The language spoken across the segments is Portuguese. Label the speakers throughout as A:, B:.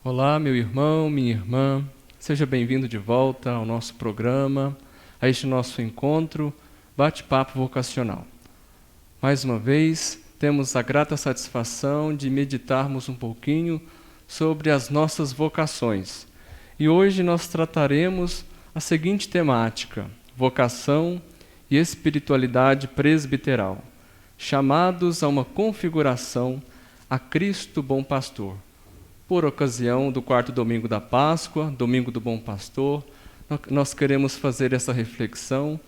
A: Olá, meu irmão, minha irmã, seja bem-vindo de volta ao nosso programa, a este nosso encontro, bate-papo vocacional. Mais uma vez, temos a grata satisfação de meditarmos um pouquinho sobre as nossas vocações. E hoje nós trataremos a seguinte temática: vocação e espiritualidade presbiteral, chamados a uma configuração a Cristo Bom Pastor. Por ocasião do quarto domingo da Páscoa, domingo do Bom Pastor, nós queremos fazer essa reflexão,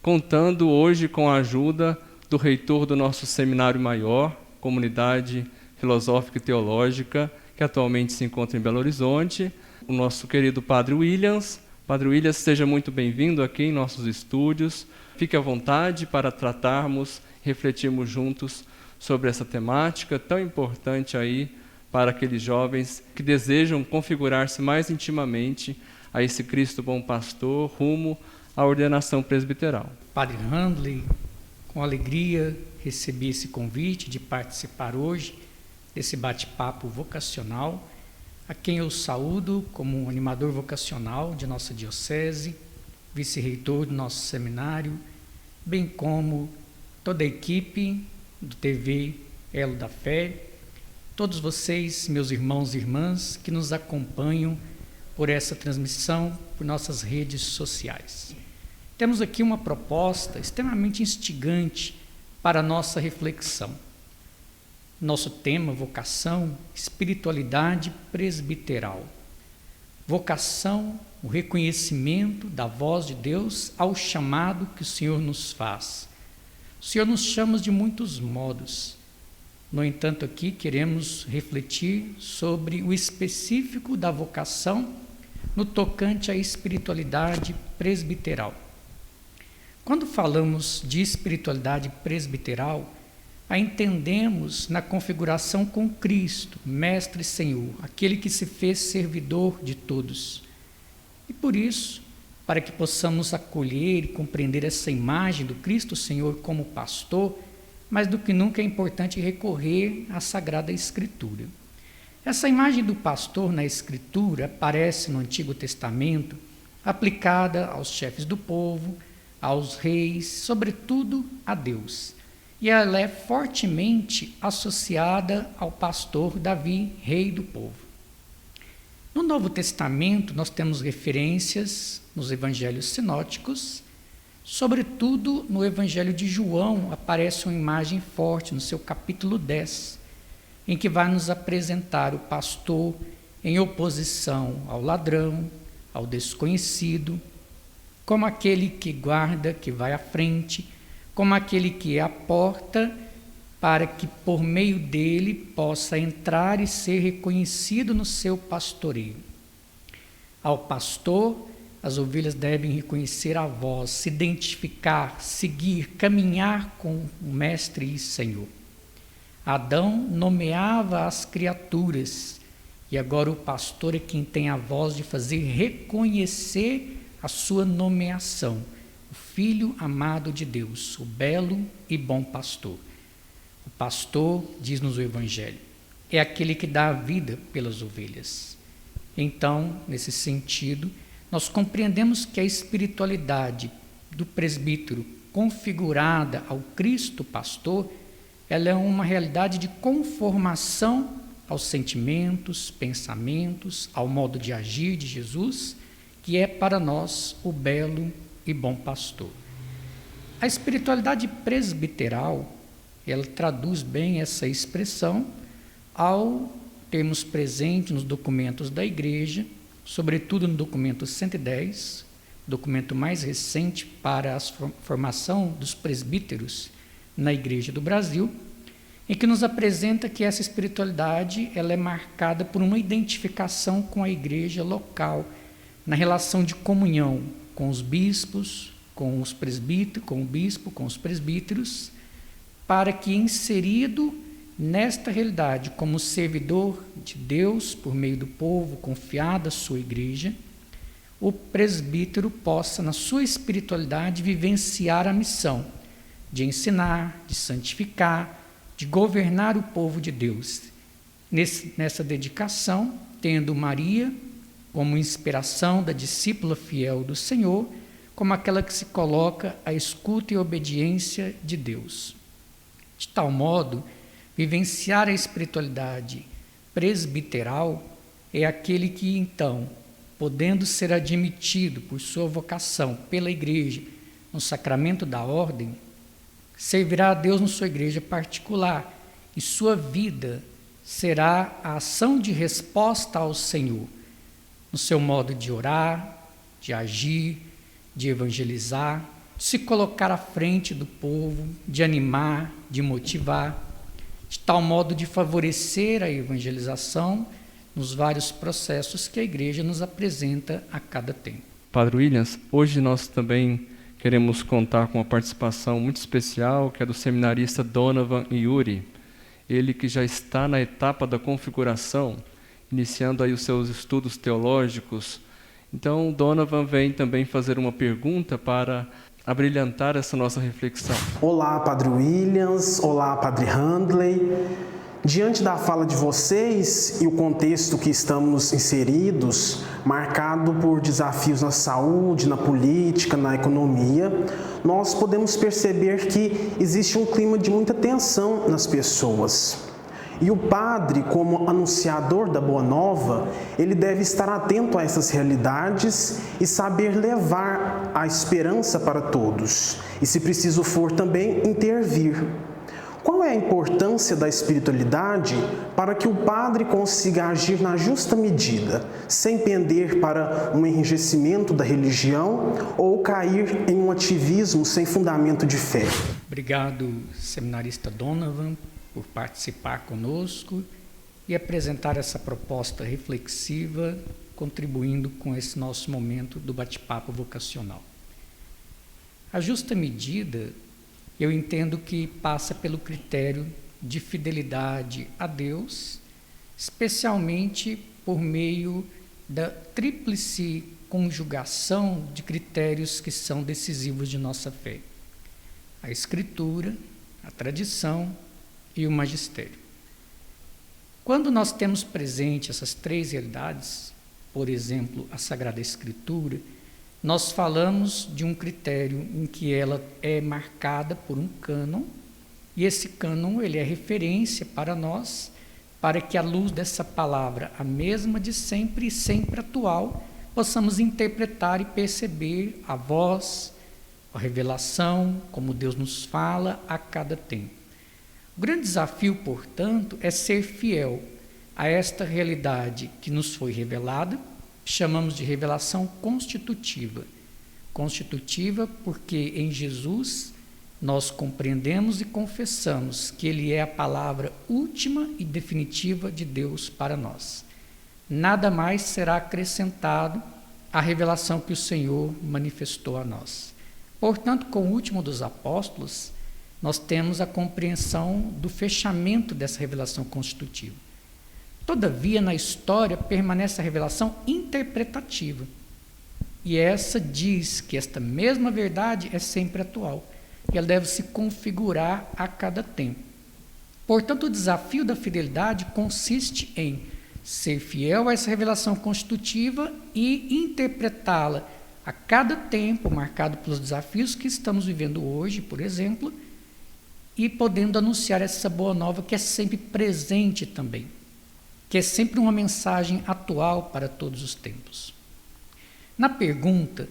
A: contando hoje com a ajuda do reitor do nosso seminário maior, Comunidade Filosófica e Teológica, que atualmente se encontra em Belo Horizonte, o nosso querido Padre Williams. Padre Williams, seja muito bem-vindo aqui em nossos estúdios. Fique à vontade para tratarmos, refletirmos juntos sobre essa temática tão importante aí para aqueles jovens que desejam configurar-se mais intimamente a esse Cristo Bom Pastor rumo à ordenação presbiteral.
B: Padre Handley, com alegria recebi esse convite de participar hoje desse bate-papo vocacional, a quem eu saúdo como um animador vocacional de nossa diocese, vice-reitor do nosso seminário, bem como toda a equipe do TV Elo da Fé, todos vocês, meus irmãos e irmãs, que nos acompanham por essa transmissão, por nossas redes sociais. Temos aqui uma proposta extremamente instigante para a nossa reflexão. Nosso tema, vocação, espiritualidade presbiteral. Vocação, o reconhecimento da voz de Deus ao chamado que o Senhor nos faz. O Senhor nos chama de muitos modos. No entanto, aqui queremos refletir sobre o específico da vocação no tocante à espiritualidade presbiteral. Quando falamos de espiritualidade presbiteral, a entendemos na configuração com Cristo, Mestre e Senhor, aquele que se fez servidor de todos. E por isso, para que possamos acolher e compreender essa imagem do Cristo Senhor como pastor, mais do que nunca é importante recorrer à Sagrada Escritura. Essa imagem do pastor na Escritura aparece no Antigo Testamento, aplicada aos chefes do povo, aos reis, sobretudo a Deus. E ela é fortemente associada ao pastor Davi, rei do povo. No Novo Testamento, nós temos referências nos evangelhos sinóticos. Sobretudo no Evangelho de João aparece uma imagem forte no seu capítulo 10, em que vai nos apresentar o pastor em oposição ao ladrão, ao desconhecido, como aquele que guarda, que vai à frente, como aquele que é a porta, para que por meio dele possa entrar e ser reconhecido no seu pastoreio. Ao pastor, as ovelhas devem reconhecer a voz, se identificar, seguir, caminhar com o Mestre e Senhor. Adão nomeava as criaturas e agora o pastor é quem tem a voz de fazer reconhecer a sua nomeação, o Filho amado de Deus, o belo e bom pastor. O pastor, diz-nos o Evangelho, é aquele que dá a vida pelas ovelhas. Então, nesse sentido, nós compreendemos que a espiritualidade do presbítero configurada ao Cristo pastor, ela é uma realidade de conformação aos sentimentos, pensamentos, ao modo de agir de Jesus, que é para nós o belo e bom pastor. A espiritualidade presbiteral, ela traduz bem essa expressão ao termos presente nos documentos da Igreja, sobretudo no documento 110, documento mais recente para a formação dos presbíteros na Igreja do Brasil, em que nos apresenta que essa espiritualidade ela é marcada por uma identificação com a igreja local, na relação de comunhão com os bispos, com os presbíteros, com o bispo, com os presbíteros, para que inserido nesta realidade como servidor de Deus por meio do povo confiado à sua igreja, o presbítero possa, na sua espiritualidade, vivenciar a missão de ensinar, de santificar, de governar o povo de Deus. Nessa dedicação, tendo Maria como inspiração da discípula fiel do Senhor, como aquela que se coloca à escuta e obediência de Deus. De tal modo, vivenciar a espiritualidade presbiteral é aquele que, então, podendo ser admitido por sua vocação pela Igreja no sacramento da ordem, servirá a Deus na sua igreja particular e sua vida será a ação de resposta ao Senhor, no seu modo de orar, de agir, de evangelizar, de se colocar à frente do povo, de animar, de motivar, de tal modo de favorecer a evangelização nos vários processos que a Igreja nos apresenta a cada tempo.
A: Padre Williams, hoje nós também queremos contar com uma participação muito especial, que é do seminarista Donovan Yuri, ele que já está na etapa da configuração, iniciando aí os seus estudos teológicos. Então, Donovan vem também fazer uma pergunta para abrilhantar essa nossa reflexão.
C: Olá, Padre Williams. Olá, Padre Handley. Diante da fala de vocês e o contexto que estamos inseridos, marcado por desafios na saúde, na política, na economia, nós podemos perceber que existe um clima de muita tensão nas pessoas. E o padre, como anunciador da Boa Nova, ele deve estar atento a essas realidades e saber levar a esperança para todos. E, se preciso for, também intervir. Qual é a importância da espiritualidade para que o padre consiga agir na justa medida, sem pender para um enrijecimento da religião ou cair em um ativismo sem fundamento de fé?
B: Obrigado, seminarista Donovan, por participar conosco e apresentar essa proposta reflexiva, contribuindo com esse nosso momento do bate-papo vocacional. A justa medida, eu entendo que passa pelo critério de fidelidade a Deus, especialmente por meio da tríplice conjugação de critérios que são decisivos de nossa fé: a Escritura, a tradição e o magistério. Quando nós temos presente essas três realidades, por exemplo, a Sagrada Escritura, nós falamos de um critério em que ela é marcada por um cânon, e esse cânon ele é referência para nós, para que à luz dessa palavra, a mesma de sempre e sempre atual, possamos interpretar e perceber a voz, a revelação, como Deus nos fala a cada tempo. O grande desafio, portanto, é ser fiel a esta realidade que nos foi revelada, chamamos de revelação constitutiva. Constitutiva porque em Jesus nós compreendemos e confessamos que Ele é a palavra última e definitiva de Deus para nós. Nada mais será acrescentado à revelação que o Senhor manifestou a nós. Portanto, com o último dos apóstolos, nós temos a compreensão do fechamento dessa revelação constitutiva. Todavia, na história, permanece a revelação interpretativa. E essa diz que esta mesma verdade é sempre atual, e ela deve se configurar a cada tempo. Portanto, o desafio da fidelidade consiste em ser fiel a essa revelação constitutiva e interpretá-la a cada tempo, marcado pelos desafios que estamos vivendo hoje, por exemplo, e podendo anunciar essa boa nova que é sempre presente também, que é sempre uma mensagem atual para todos os tempos. Na pergunta,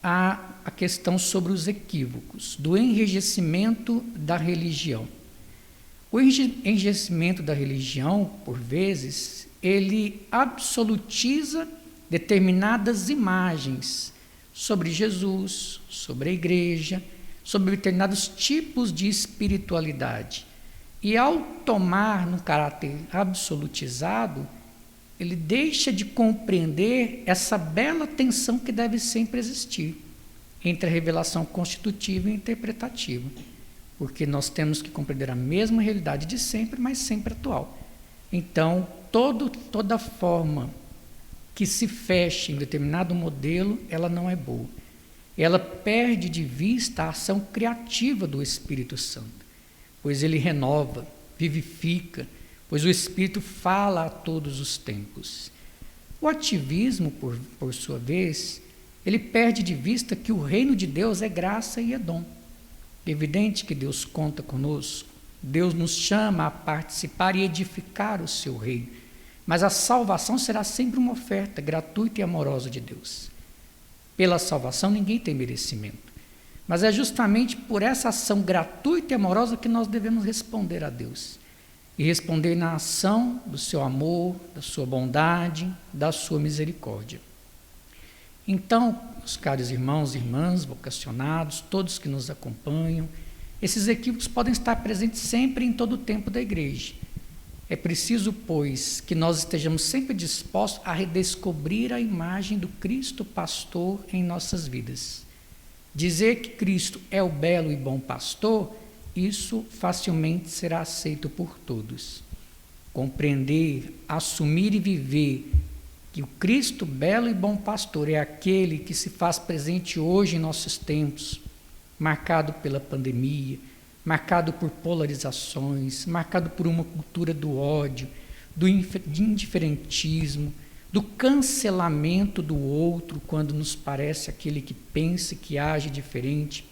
B: há a questão sobre os equívocos, do enrijecimento da religião. O enrijecimento da religião, por vezes, ele absolutiza determinadas imagens sobre Jesus, sobre a igreja, sobre determinados tipos de espiritualidade. E ao tomar num caráter absolutizado, ele deixa de compreender essa bela tensão que deve sempre existir entre a revelação constitutiva e interpretativa. Porque nós temos que compreender a mesma realidade de sempre, mas sempre atual. Então, toda forma que se feche em determinado modelo, ela não é boa. Ela perde de vista a ação criativa do Espírito Santo. pois ele renova, vivifica, pois o Espírito fala a todos os tempos. O ativismo, por sua vez, ele perde de vista que o reino de Deus é graça e é dom. É evidente que Deus conta conosco, Deus nos chama a participar e edificar o seu reino, mas a salvação será sempre uma oferta gratuita e amorosa de Deus. Pela salvação ninguém tem merecimento, mas é justamente por essa ação gratuita e amorosa que nós devemos responder a Deus. E responder na ação do seu amor, da sua bondade, da sua misericórdia. Então, meus caros irmãos e irmãs vocacionados, todos que nos acompanham, esses equívocos podem estar presentes sempre em todo o tempo da igreja. É preciso, pois, que nós estejamos sempre dispostos a redescobrir a imagem do Cristo pastor em nossas vidas. Dizer que Cristo é o belo e bom pastor, isso facilmente será aceito por todos. Compreender, assumir e viver que o Cristo belo e bom pastor é aquele que se faz presente hoje em nossos tempos, marcado pela pandemia, marcado por polarizações, marcado por uma cultura do ódio, do indiferentismo, do cancelamento do outro quando nos parece aquele que pensa e que age diferente.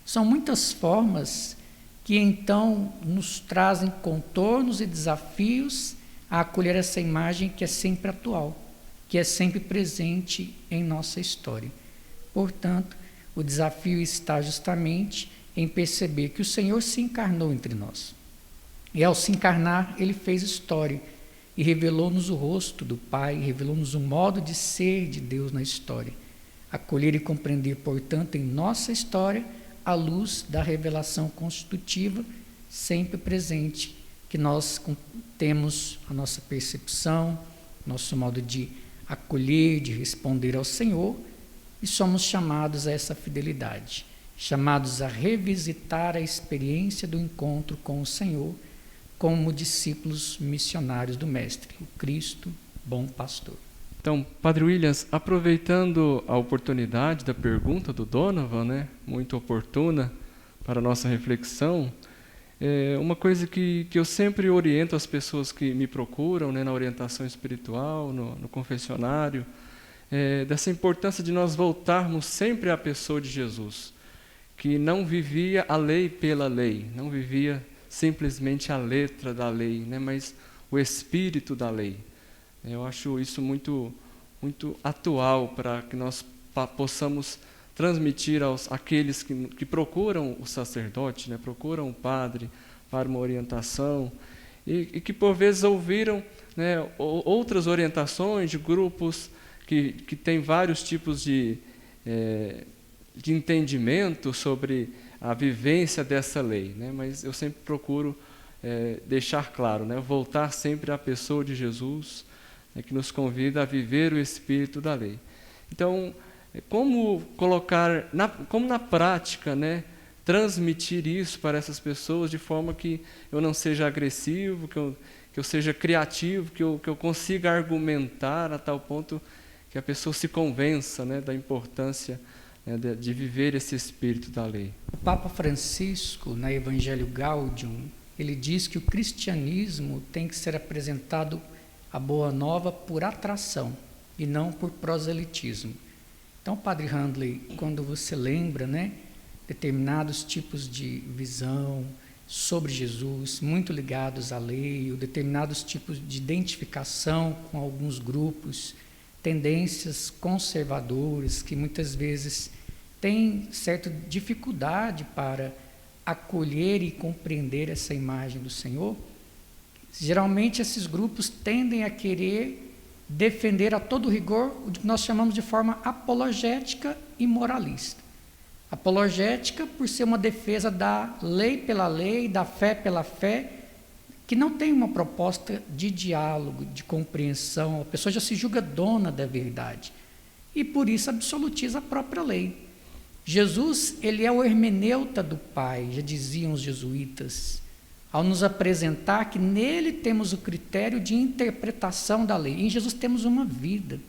B: São muitas formas que então nos trazem contornos e desafios a acolher essa imagem que é sempre atual, que é sempre presente em nossa história. Portanto, o desafio está justamente em perceber que o Senhor se encarnou entre nós. E ao se encarnar, Ele fez história e revelou-nos o rosto do Pai, revelou-nos o modo de ser de Deus na história. Acolher e compreender, portanto, em nossa história, a luz da revelação constitutiva sempre presente, que nós temos a nossa percepção, nosso modo de acolher, de responder ao Senhor, e somos chamados a essa fidelidade, chamados a revisitar a experiência do encontro com o Senhor como discípulos missionários do Mestre, o Cristo, bom pastor.
A: Então, Padre Williams, aproveitando a oportunidade da pergunta do Donovan, muito oportuna para a nossa reflexão, uma coisa que eu sempre oriento as pessoas que me procuram, na orientação espiritual, no confessionário, dessa importância de nós voltarmos sempre à pessoa de Jesus, que não vivia a lei pela lei, não vivia simplesmente a letra da lei, mas o espírito da lei. Eu acho isso muito, muito atual para que nós possamos transmitir àqueles que procuram o sacerdote, procuram o padre para uma orientação, e que por vezes ouviram outras orientações de grupos que têm vários tipos de entendimento sobre a vivência dessa lei. Mas eu sempre procuro deixar claro, voltar sempre à pessoa de Jesus, que nos convida a viver o espírito da lei. Então, como colocar, como na prática, transmitir isso para essas pessoas de forma que eu não seja agressivo, que eu seja criativo, que eu consiga argumentar a tal ponto que a pessoa se convença da importância de viver esse espírito da lei.
B: O Papa Francisco, na Evangelho Gaudium, ele diz que o cristianismo tem que ser apresentado a boa nova por atração e não por proselitismo. Então, Padre Handley, quando você lembra, determinados tipos de visão sobre Jesus, muito ligados à lei, ou determinados tipos de identificação com alguns grupos, tendências conservadoras que muitas vezes têm certa dificuldade para acolher e compreender essa imagem do Senhor, geralmente esses grupos tendem a querer defender a todo rigor o que nós chamamos de forma apologética e moralista. Apologética por ser uma defesa da lei pela lei, da fé pela fé, que não tem uma proposta de diálogo, de compreensão, a pessoa já se julga dona da verdade e por isso absolutiza a própria lei. Jesus, ele é o hermeneuta do Pai, já diziam os jesuítas, ao nos apresentar que nele temos o critério de interpretação da lei. Em Jesus temos uma vida.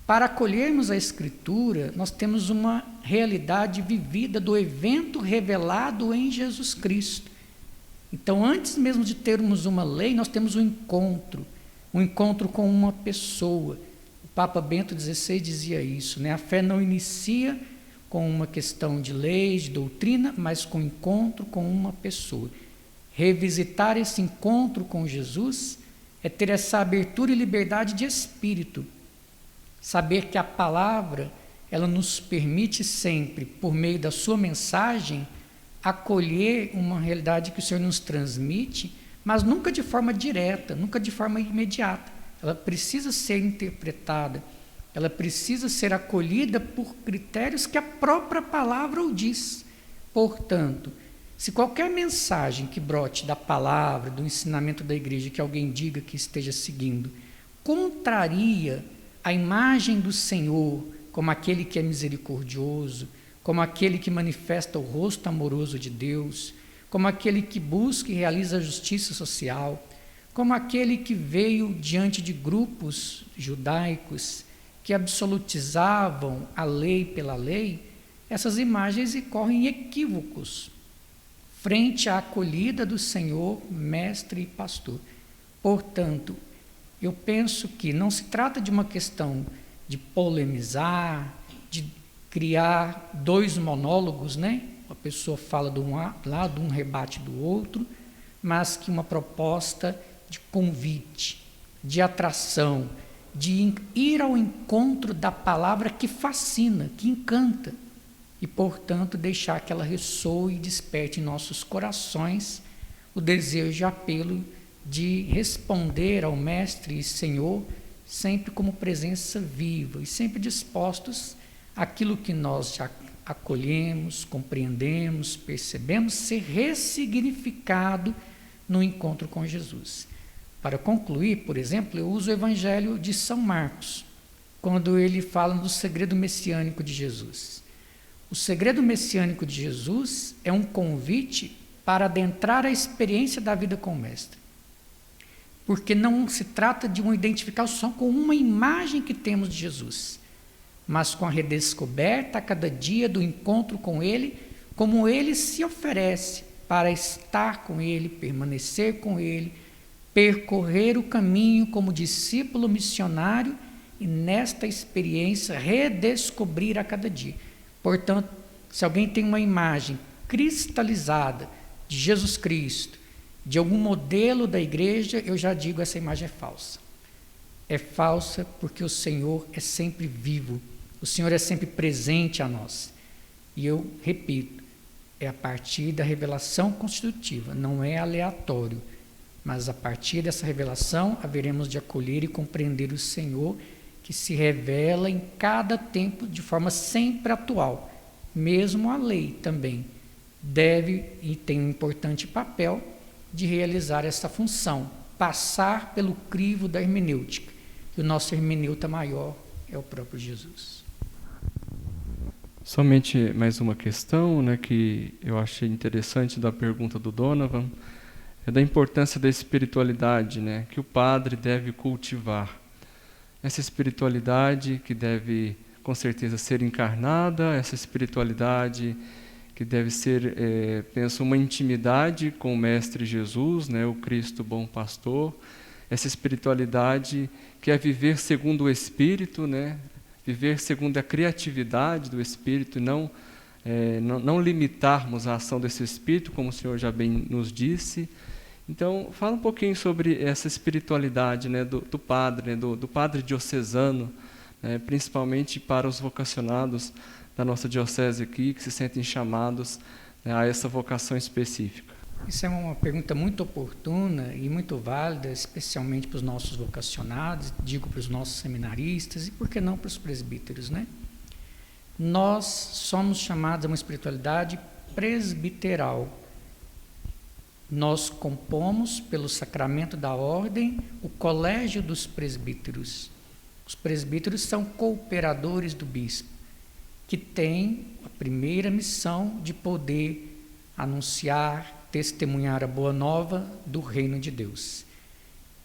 B: Para acolhermos a Escritura, nós temos uma realidade vivida do evento revelado em Jesus Cristo. Então, antes mesmo de termos uma lei, nós temos um encontro com uma pessoa. O Papa Bento XVI dizia isso, né? A fé não inicia com uma questão de lei, de doutrina, mas com encontro com uma pessoa. Revisitar esse encontro com Jesus é ter essa abertura e liberdade de espírito. Saber que a palavra, ela nos permite sempre, por meio da sua mensagem, acolher uma realidade que o Senhor nos transmite, mas nunca de forma direta, nunca de forma imediata. Ela precisa ser interpretada, ela precisa ser acolhida por critérios que a própria palavra o diz. Portanto, se qualquer mensagem que brote da palavra, do ensinamento da igreja, que alguém diga que esteja seguindo, contraria a imagem do Senhor como aquele que é misericordioso, como aquele que manifesta o rosto amoroso de Deus, como aquele que busca e realiza a justiça social, como aquele que veio diante de grupos judaicos que absolutizavam a lei pela lei, essas imagens incorrem em equívocos frente à acolhida do Senhor, mestre e pastor. Portanto, eu penso que não se trata de uma questão de polemizar, de criar dois monólogos, né? A pessoa fala de um lado, um rebate do outro, mas que uma proposta de convite, de atração, de ir ao encontro da palavra que fascina, que encanta, e, portanto, deixar que ela ressoe e desperte em nossos corações o desejo e apelo de responder ao Mestre e Senhor sempre como presença viva e sempre dispostos àquilo que nós já acolhemos, compreendemos, percebemos, ser ressignificado no encontro com Jesus. Para concluir, por exemplo, eu uso o Evangelho de São Marcos, quando ele fala do segredo messiânico de Jesus. O segredo messiânico de Jesus é um convite para adentrar a experiência da vida com o Mestre. Porque não se trata de uma identificação com uma imagem que temos de Jesus, mas com a redescoberta a cada dia do encontro com Ele, como Ele se oferece para estar com Ele, permanecer com Ele, percorrer o caminho como discípulo missionário e nesta experiência redescobrir a cada dia. Portanto, se alguém tem uma imagem cristalizada de Jesus Cristo, de algum modelo da igreja, eu já digo, essa imagem é falsa. É falsa porque o Senhor é sempre vivo, o Senhor é sempre presente a nós. E eu repito, é a partir da revelação constitutiva, não é aleatório, mas a partir dessa revelação haveremos de acolher e compreender o Senhor, que se revela em cada tempo de forma sempre atual. Mesmo a lei também deve e tem um importante papel de realizar essa função, passar pelo crivo da hermenêutica. E o nosso hermeneuta maior é o próprio Jesus.
A: Somente mais uma questão, né, que eu achei interessante da pergunta do Donovan, é da importância da espiritualidade, né, que o padre deve cultivar. Essa espiritualidade que deve, com certeza, ser encarnada, essa espiritualidade que deve ser, penso, uma intimidade com o Mestre Jesus, né, o Cristo bom pastor, essa espiritualidade que é viver segundo o Espírito, né, viver segundo a criatividade do Espírito, não limitarmos a ação desse Espírito, como o Senhor já bem nos disse. Então, fala um pouquinho sobre essa espiritualidade, né, do padre, né, do padre diocesano, né, principalmente para os vocacionados da nossa diocese aqui, que se sentem chamados, né, a essa vocação específica.
B: Isso é uma pergunta muito oportuna e muito válida, especialmente para os nossos vocacionados, digo para os nossos seminaristas e, por que não, para os presbíteros, né? Nós somos chamados a uma espiritualidade presbiteral. Nós compomos, pelo sacramento da ordem, o colégio dos presbíteros. Os presbíteros são cooperadores do bispo, que tem a primeira missão de poder anunciar, testemunhar a boa nova do reino de Deus.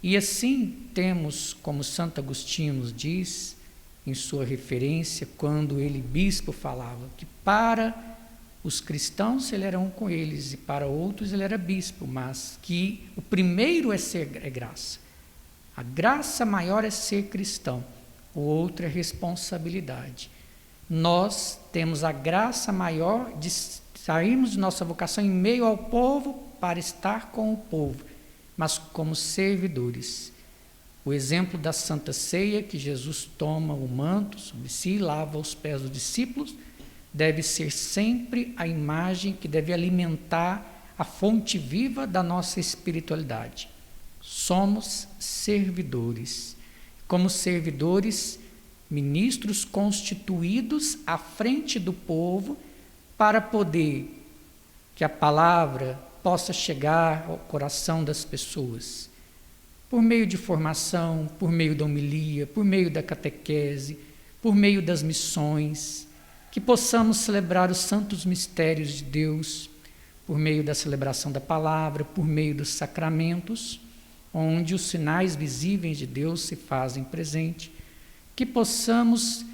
B: E assim temos, como Santo Agostinho nos diz, em sua referência, quando ele, bispo, falava que para os cristãos ele era um com eles e para outros ele era bispo, mas que o primeiro é graça. A graça maior é ser cristão, o outro é responsabilidade. Nós temos a graça maior de sairmos de nossa vocação em meio ao povo para estar com o povo, mas como servidores. O exemplo da Santa Ceia, que Jesus toma o manto sobre si e lava os pés dos discípulos, deve ser sempre a imagem que deve alimentar a fonte viva da nossa espiritualidade. Somos servidores. Como servidores, ministros constituídos à frente do povo para poder que a palavra possa chegar ao coração das pessoas. Por meio de formação, por meio da homilia, por meio da catequese, por meio das missões, que possamos celebrar os santos mistérios de Deus, por meio da celebração da palavra, por meio dos sacramentos, onde os sinais visíveis de Deus se fazem presente, que possamos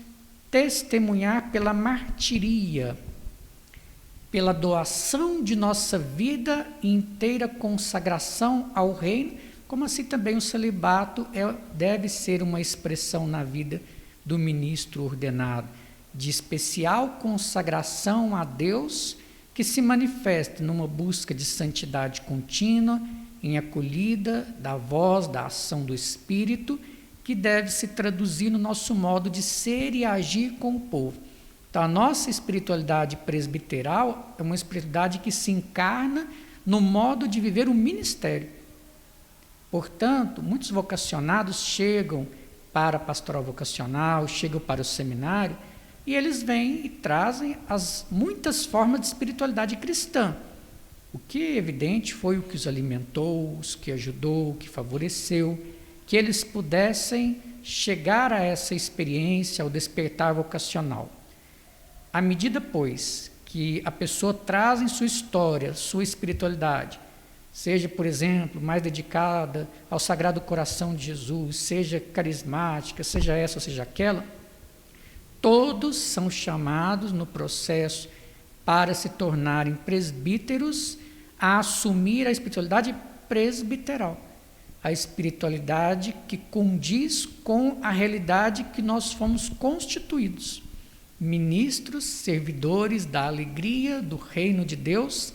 B: testemunhar pela martiria, pela doação de nossa vida e inteira consagração ao reino, como assim também o celibato deve ser uma expressão na vida do ministro ordenado, de especial consagração a Deus, que se manifesta numa busca de santidade contínua, em acolhida da voz, da ação do Espírito, que deve se traduzir no nosso modo de ser e agir com o povo. Então, a nossa espiritualidade presbiteral é uma espiritualidade que se encarna no modo de viver o ministério. Portanto, muitos vocacionados chegam para a pastoral vocacional, chegam para o seminário, e eles vêm e trazem as muitas formas de espiritualidade cristã. O que é evidente foi o que os alimentou, os que ajudou, o que favoreceu, que eles pudessem chegar a essa experiência, ao despertar vocacional. À medida, pois, que a pessoa traz em sua história, sua espiritualidade, seja, por exemplo, mais dedicada ao Sagrado Coração de Jesus, seja carismática, seja essa ou seja aquela, todos são chamados no processo para se tornarem presbíteros a assumir a espiritualidade presbiteral, a espiritualidade que condiz com a realidade que nós fomos constituídos, ministros, servidores da alegria do reino de Deus,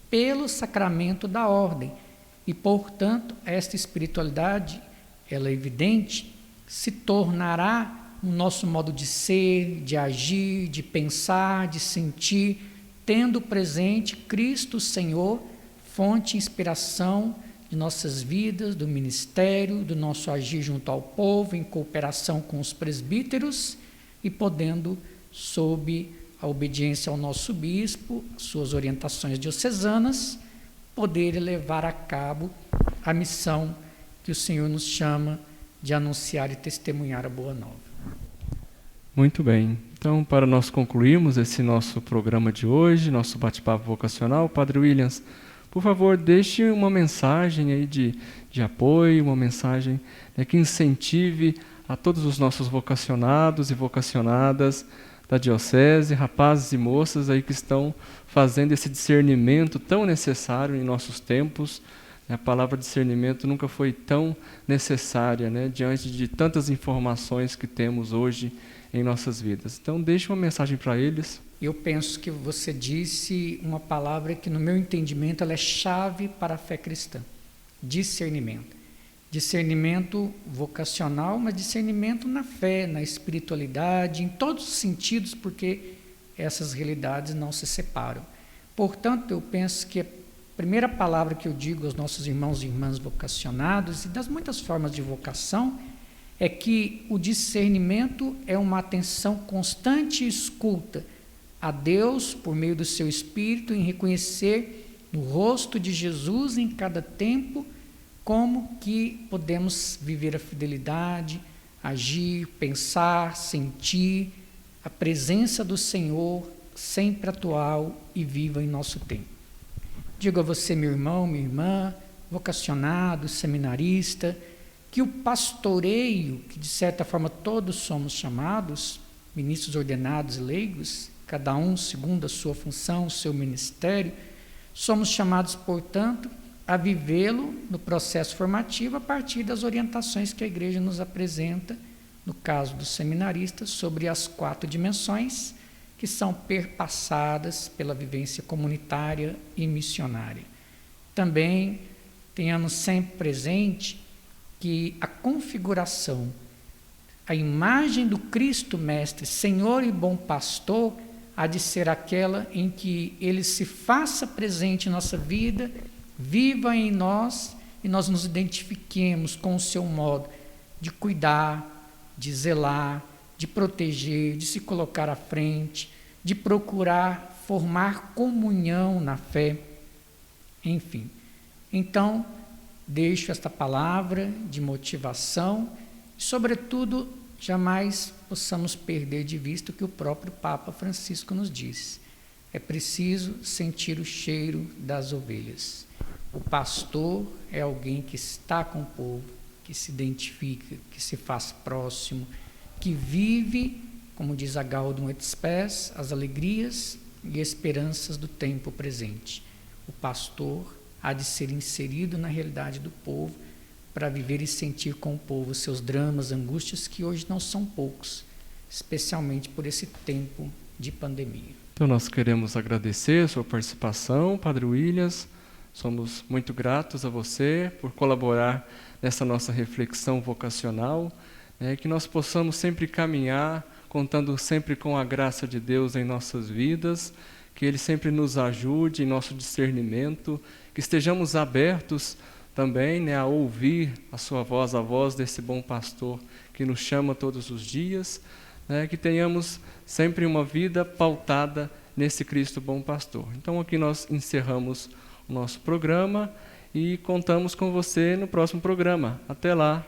B: pelo sacramento da ordem. E, portanto, esta espiritualidade, ela é evidente, se tornará no nosso modo de ser, de agir, de pensar, de sentir, tendo presente Cristo Senhor, fonte e inspiração de nossas vidas, do ministério, do nosso agir junto ao povo, em cooperação com os presbíteros e podendo, sob a obediência ao nosso bispo, suas orientações diocesanas, poder levar a cabo a missão que o Senhor nos chama de anunciar e testemunhar a Boa Nova.
A: Muito bem. Então, para nós concluirmos esse nosso programa de hoje, nosso bate-papo vocacional, Padre Williams, por favor, deixe uma mensagem aí de apoio, uma mensagem que incentive a todos os nossos vocacionados e vocacionadas da Diocese, rapazes e moças aí que estão fazendo esse discernimento tão necessário em nossos tempos. A palavra discernimento nunca foi tão necessária, diante de tantas informações que temos hoje em nossas vidas. Então, deixe uma mensagem para eles.
B: Eu penso que você disse uma palavra que, no meu entendimento, ela é chave para a fé cristã. Discernimento. Discernimento vocacional, mas discernimento na fé, na espiritualidade, em todos os sentidos, porque essas realidades não se separam. Portanto, eu penso que a primeira palavra que eu digo aos nossos irmãos e irmãs vocacionados, e das muitas formas de vocação, é que o discernimento é uma atenção constante e escuta a Deus por meio do seu Espírito, em reconhecer no rosto de Jesus em cada tempo como que podemos viver a fidelidade, agir, pensar, sentir a presença do Senhor sempre atual e viva em nosso tempo. Digo a você, meu irmão, minha irmã, vocacionado, seminarista, que o pastoreio, que de certa forma todos somos chamados, ministros ordenados e leigos, cada um segundo a sua função, o seu ministério, somos chamados, portanto, a vivê-lo no processo formativo a partir das orientações que a Igreja nos apresenta, no caso dos seminaristas, sobre as 4 dimensões que são perpassadas pela vivência comunitária e missionária. Também tenhamos sempre presente que a configuração, a imagem do Cristo Mestre, Senhor e bom pastor, há de ser aquela em que Ele se faça presente em nossa vida, viva em nós e nós nos identifiquemos com o seu modo de cuidar, de zelar, de proteger, de se colocar à frente, de procurar formar comunhão na fé, enfim. Então, deixo esta palavra de motivação e, sobretudo, jamais possamos perder de vista o que o próprio Papa Francisco nos diz. É preciso sentir o cheiro das ovelhas. O pastor é alguém que está com o povo, que se identifica, que se faz próximo, que vive, como diz a Gaudium et Spes, as alegrias e esperanças do tempo presente. O pastor há de ser inserido na realidade do povo para viver e sentir com o povo seus dramas, angústias, que hoje não são poucos, especialmente por esse tempo de pandemia.
A: Então nós queremos agradecer a sua participação, Padre Williams. Somos muito gratos a você por colaborar nessa nossa reflexão vocacional, que nós possamos sempre caminhar, contando sempre com a graça de Deus em nossas vidas, que Ele sempre nos ajude em nosso discernimento, que estejamos abertos também a ouvir a sua voz, a voz desse bom pastor que nos chama todos os dias, que tenhamos sempre uma vida pautada nesse Cristo bom pastor. Então aqui nós encerramos o nosso programa e contamos com você no próximo programa. Até lá!